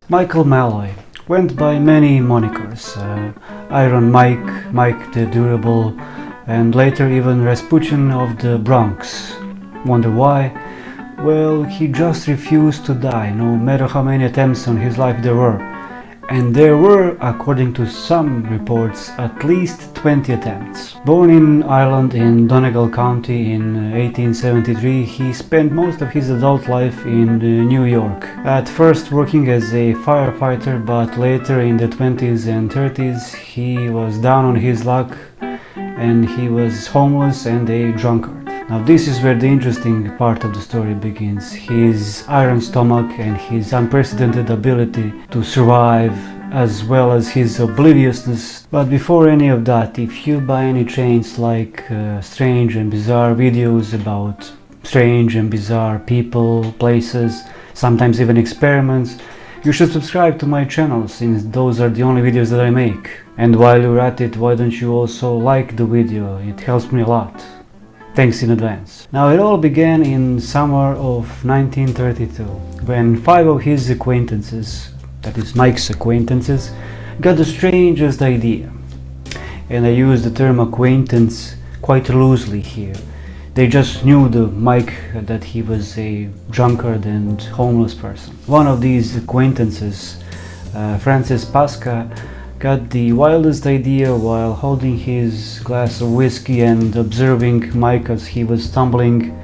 Michael Malloy went by many monikers, Iron Mike, Mike the Durable, and later even Rasputin of the Bronx. Wonder why? Well, he just refused to die, no matter how many attempts on his life there were. And there were, according to some reports, at least 20 attempts. Born in Ireland in Donegal County in 1873, he spent most of his adult life in New York. At first working as a firefighter, but later in the 20s and 30s he was down on his luck and he was homeless and a drunkard. Now this is where the interesting part of the story begins. His iron stomach and his unprecedented ability to survive, as well as his obliviousness. But before any of that, if you by any chance like strange and bizarre videos about strange and bizarre people, places, sometimes even experiments, you should subscribe to my channel, since those are the only videos that I make. And while you're at it, why don't you also like the video? It helps me a lot. Thanks in advance. Now it all began in summer of 1932, when 5 of his acquaintances, that is Mike's acquaintances, got the strangest idea. And I use the term acquaintance quite loosely here. They just knew Mike that he was a drunkard and homeless person. One of these acquaintances, Francis Pasca, got the wildest idea while holding his glass of whiskey and observing Mike as he was stumbling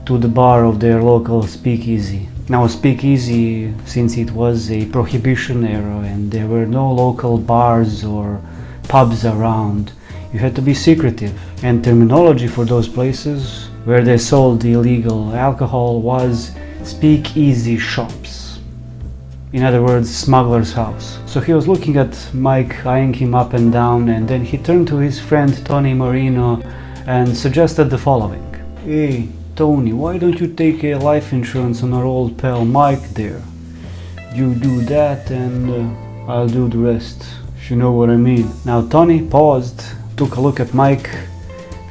to the bar of their local speakeasy. Now speakeasy, since it was a prohibition era and there were no local bars or pubs around, you had to be secretive, and terminology for those places where they sold illegal alcohol was speakeasy shops. In other words, smuggler's house. So he was looking at Mike, eyeing him up and down, and then he turned to his friend Tony Marino and suggested the following. Hey Tony, why don't you take a life insurance on our old pal Mike there? You do that and I'll do the rest, if you know what I mean. Now Tony paused, took a look at Mike,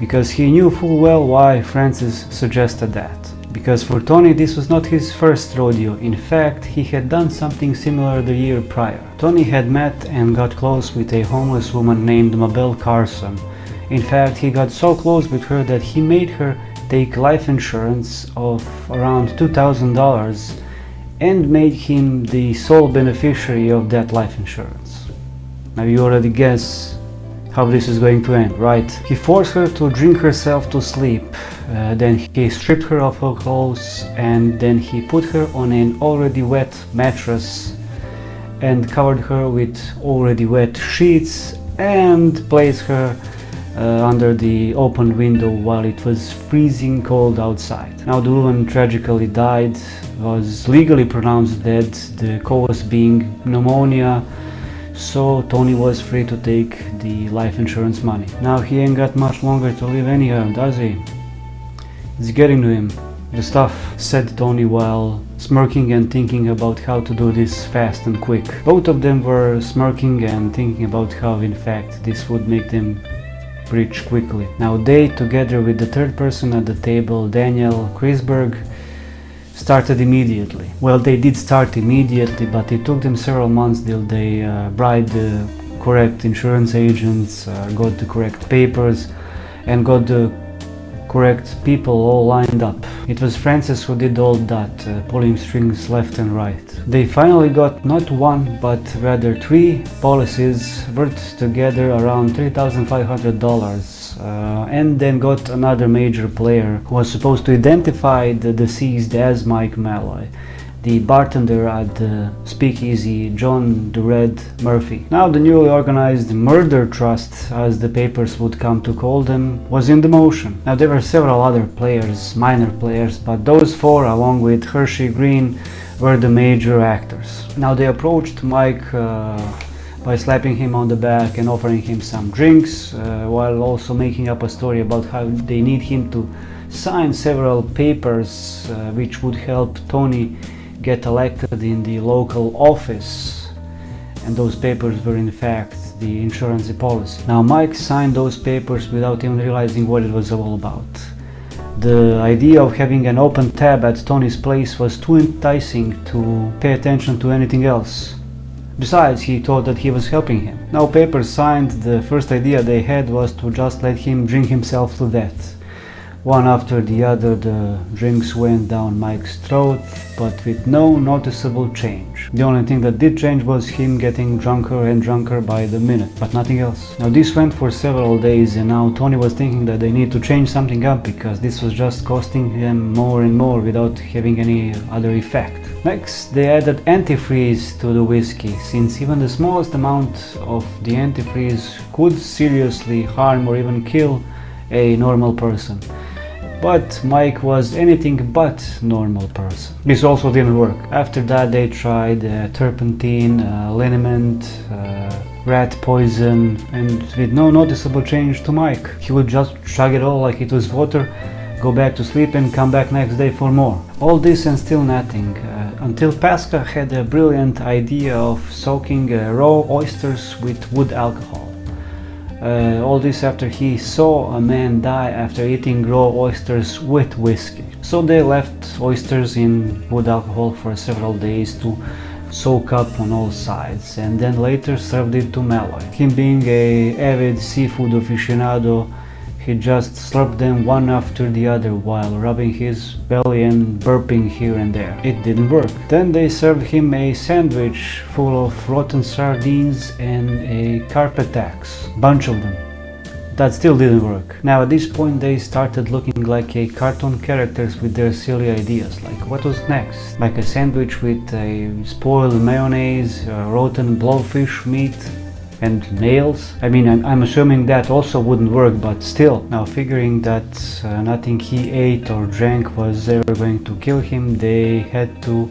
because he knew full well why Francis suggested that. Because for Tony this was not his first rodeo. In fact, he had done something similar the year prior. Tony had met and got close with a homeless woman named Mabel Carson. In fact, he got so close with her that he made her take life insurance of around $2,000 and made him the sole beneficiary of that life insurance. Now you already guess how this is going to end, right? He forced her to drink herself to sleep, then he stripped her of her clothes, and then he put her on an already wet mattress and covered her with already wet sheets and placed her under the open window while it was freezing cold outside. Now the woman tragically died, was legally pronounced dead, the cause being pneumonia. So Tony was free to take the life insurance money. Now he ain't got much longer to live anyhow, does he? It's getting to him, the stuff, said Tony while smirking and thinking about how to do this fast and quick. Both of them were smirking and thinking about how in fact this would make them rich quickly. Now they, together with the third person at the table, Daniel Krisberg, started immediately. Well, they did start immediately, but it took them several months till they bribed the correct insurance agents, got the correct papers, and got the correct people all lined up. It was Francis who did all that, pulling strings left and right. They finally got not one, but rather 3 policies worth together around $3,500. And then got another major player who was supposed to identify the deceased as Mike Malloy, the bartender at the speakeasy, John the Red Murphy. Now the newly organized murder trust, as the papers would come to call them, was in the motion. Now there were several other players, minor players, but those 4, along with Hershey Green, were the major actors. Now they approached Mike by slapping him on the back and offering him some drinks, while also making up a story about how they need him to sign several papers which would help Tony get elected in the local office. And those papers were in fact the insurance policy. Now Mike signed those papers without even realizing what it was all about. The idea of having an open tab at Tony's place was too enticing to pay attention to anything else. Besides, he thought that he was helping him. Now papers signed, the first idea they had was to just let him drink himself to death. One after the other, the drinks went down Mike's throat, but with no noticeable change. The only thing that did change was him getting drunker and drunker by the minute, but nothing else. Now this went for several days, and now Tony was thinking that they need to change something up because this was just costing him more and more without having any other effect. Next, they added antifreeze to the whiskey, since even the smallest amount of the antifreeze could seriously harm or even kill a normal person. But Mike was anything but normal person. This also didn't work. After that they tried turpentine, liniment, rat poison, and with no noticeable change to Mike. He would just chug it all like it was water, go back to sleep and come back next day for more. All this and still nothing, until Pasca had a brilliant idea of soaking raw oysters with wood alcohol. All this after he saw a man die after eating raw oysters with whiskey. So they left oysters in wood alcohol for several days to soak up on all sides, and then later served it to Malloy. Him being an avid seafood aficionado, he just slurped them one after the other while rubbing his belly and burping here and there. It didn't work. Then they served him a sandwich full of rotten sardines and a carpet axe. Bunch of them. That still didn't work. Now at this point they started looking like a cartoon characters with their silly ideas. Like what was next? Like a sandwich with a spoiled mayonnaise, rotten blowfish meat, and nails. I mean, I'm assuming that also wouldn't work, but still. Now figuring that nothing he ate or drank was ever going to kill him, they had to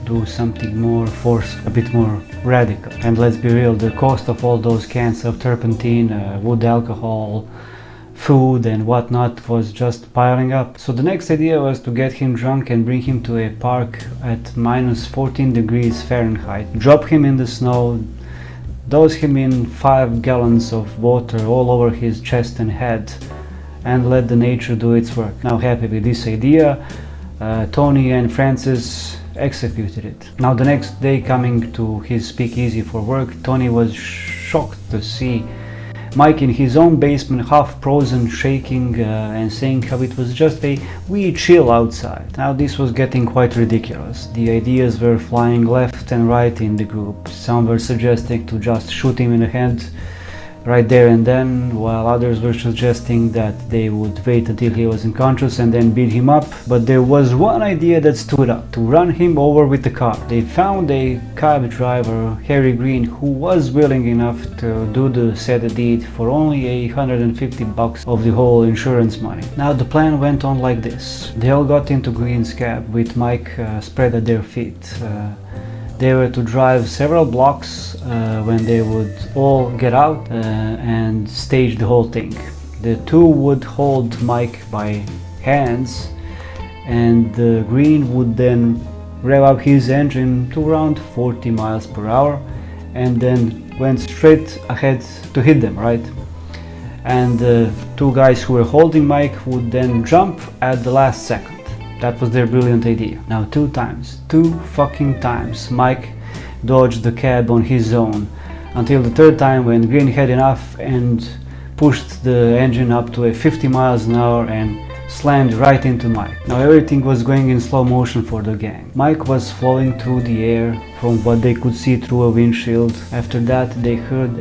do something more forceful, a bit more radical. And let's be real, the cost of all those cans of turpentine, wood alcohol, food and whatnot was just piling up. So the next idea was to get him drunk and bring him to a park at minus 14 degrees Fahrenheit, drop him in the snow, dose him in 5 gallons of water all over his chest and head, and let the nature do its work. Now happy with this idea, Tony and Francis executed it. Now the next day, coming to his speakeasy for work, Tony was shocked to see Mike in his own basement, half frozen, shaking and saying how it was just a wee chill outside. Now this was getting quite ridiculous. The ideas were flying left and right in the group. Some were suggesting to just shoot him in the head right there and then, while others were suggesting that they would wait until he was unconscious and then beat him up. But there was one idea that stood up: to run him over with the car. They found a cab driver, Harry Green, who was willing enough to do the said deed for only $150 of the whole insurance money. Now the plan went on like this. They all got into Green's cab with Mike spread at their feet. They were to drive several blocks when they would all get out and stage the whole thing. The two would hold Mike by hands, and Green would then rev up his engine to around 40 miles per hour and then went straight ahead to hit them, right? And the two guys who were holding Mike would then jump at the last second. That was their brilliant idea. Now two fucking times, Mike dodged the cab on his own, until the third time when Green had enough and pushed the engine up to 50 miles an hour and slammed right into Mike. Now everything was going in slow motion for the gang. Mike was flowing through the air from what they could see through a windshield. After that they heard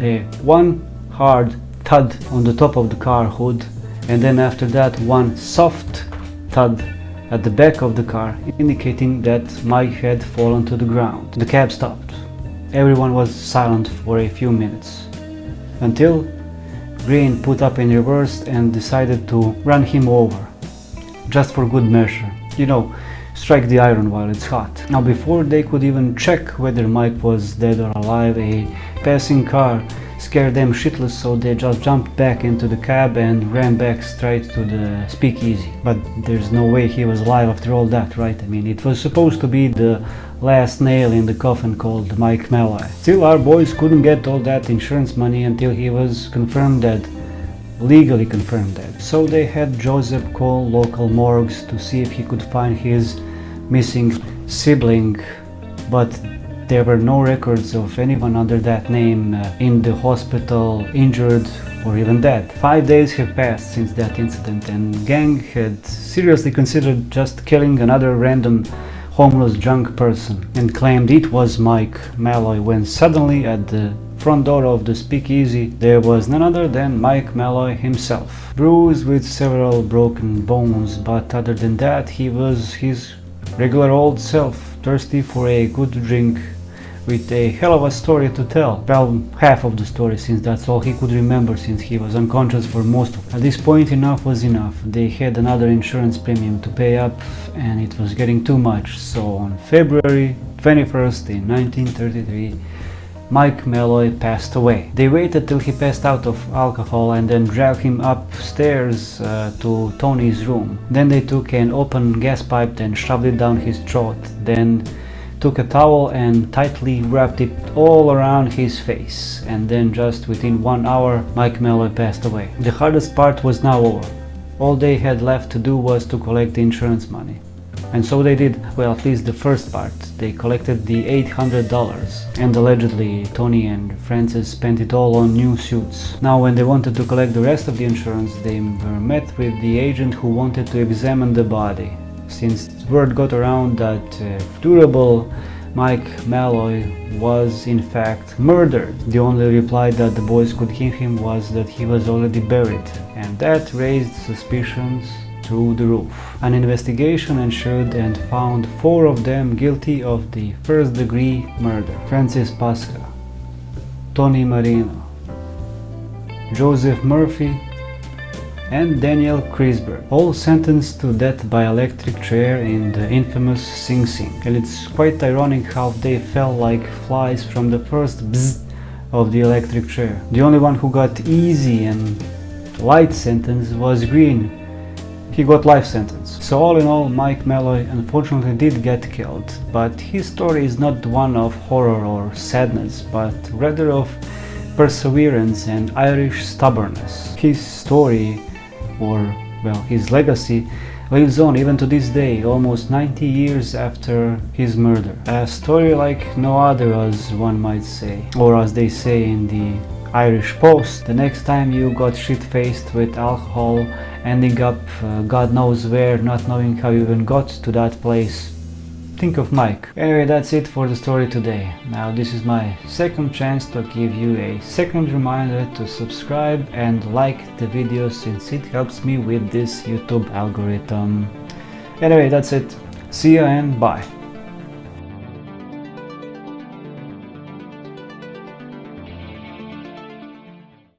one hard thud on the top of the car hood, and then after that one soft thud at the back of the car, indicating that Mike had fallen to the ground. The cab stopped. Everyone was silent for a few minutes, until Green put up in reverse and decided to run him over, just for good measure. You know, strike the iron while it's hot. Now before they could even check whether Mike was dead or alive, a passing car scared them shitless, so they just jumped back into the cab and ran back straight to the speakeasy. But there's no way he was alive after all that, right? I mean, it was supposed to be the last nail in the coffin called Mike Malloy. Still, our boys couldn't get all that insurance money until he was confirmed dead. legally confirm that. So they had Joseph call local morgues to see if he could find his missing sibling, but there were no records of anyone under that name in the hospital, injured or even dead. 5 days have passed since that incident, and gang had seriously considered just killing another random homeless drunk person and claimed it was Mike Malloy, when suddenly at the front door of the speakeasy there was none other than Mike Malloy himself, bruised with several broken bones, but other than that he was his regular old self, thirsty for a good drink with a hell of a story to tell. Well, half of the story, since that's all he could remember, since he was unconscious for most of it. At this point, enough was enough. They had another insurance premium to pay up, and it was getting too much. So on February 21st in 1933, Mike Malloy passed away. They waited till he passed out of alcohol and then dragged him upstairs to Tony's room. Then they took an open gas pipe and shoved it down his throat. Then took a towel and tightly wrapped it all around his face, and then just within 1 hour Mike Malloy passed away. The hardest part was now over. All they had left to do was to collect the insurance money. And so they did. Well, at least the first part. They collected the $800, and allegedly Tony and Francis spent it all on new suits. Now when they wanted to collect the rest of the insurance, they were met with the agent who wanted to examine the body. Since word got around that durable Mike Malloy was in fact murdered, the only reply that the boys could give him was that he was already buried, and that raised suspicions through the roof. An investigation ensued and found 4 of them guilty of the first-degree murder: Francis Pasca, Tony Marino, Joseph Murphy, and Daniel Kreisberg, all sentenced to death by electric chair in the infamous Sing Sing. And it's quite ironic how they fell like flies from the first bzzz of the electric chair. The only one who got easy and light sentence was Green. He got life sentence. So all in all, Mike Malloy unfortunately did get killed, but his story is not one of horror or sadness, but rather of perseverance and Irish stubbornness. His story, or well, his legacy, lives on even to this day, almost 90 years after his murder. A story like no other, as one might say, or as they say in the Irish Post: the next time you got shit-faced with alcohol, ending up God knows where, not knowing how you even got to that place, think of Mike. Anyway, that's it for the story today. Now this is my second chance to give you a second reminder to subscribe and like the video, since it helps me with this YouTube algorithm. Anyway, that's it. See ya and bye.